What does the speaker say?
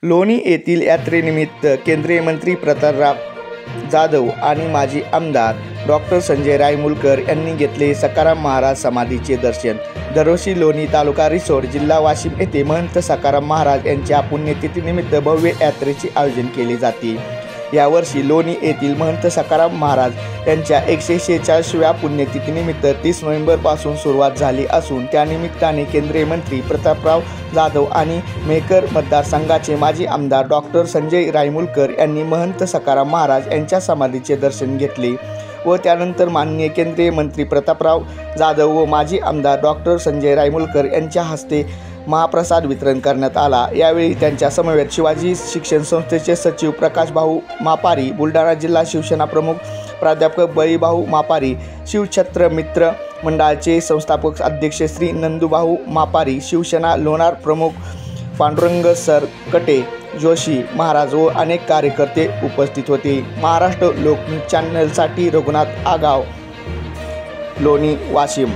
लोणी येथील यात्रेनिमित्त केंद्रीय मंत्री प्रतापराव जाधव आणि माजी आमदार डॉक्टर संजय रायमुलकर यांनी घेतले सखाराम महाराज समाधीचे दर्शन। दरवर्षी लोणी तालुका रिसोड जिल्हा वाशिम येथे महंत सखाराम महाराज यांच्या पुण्यतिथीनिमित्त भव्य यात्रेचे आयोजन केले जाते। यावर्षी लोणी येथील महंत सखाराम महाराज यांच्या 146व्या पुण्यतिथीनिमित्त 30 नोव्हेंबरपासून सुरुवात झाली असून त्यानिमित्ताने केंद्रीय मंत्री प्रतापराव जाधव आणि मेहकर मतदारसंघाचे माजी आमदार डॉक्टर संजय रायमुलकर यांनी महंत सखाराम महाराज यांच्या समाधीचे दर्शन घेतले व त्यानंतर माननीय केंद्रीय मंत्री प्रतापराव जाधव व माजी आमदार डॉक्टर संजय रायमुलकर यांच्या हस्ते महाप्रसाद वितरण करण्यात आला। यावेळी त्यांच्या समवेत शिवाजी शिक्षण संस्थेचे सचिव प्रकाशभाऊ मापारी, बुलढाणा जिल्हा शिवसेना प्रमुख प्राध्यापक बळीभाऊ मापारी, शिवछत्र मित्र मंडळाचे संस्थापक अध्यक्ष श्री नंदूभाऊ मापारी, शिवसेना लोणार प्रमुख पांडुरंग सर कटे जोशी महाराज व अनेक कार्यकर्ते उपस्थित होते। महाराष्ट्र लोकन्यूज चॅनलसाठी रघुनाथ आगाव, लोणी, वाशिम।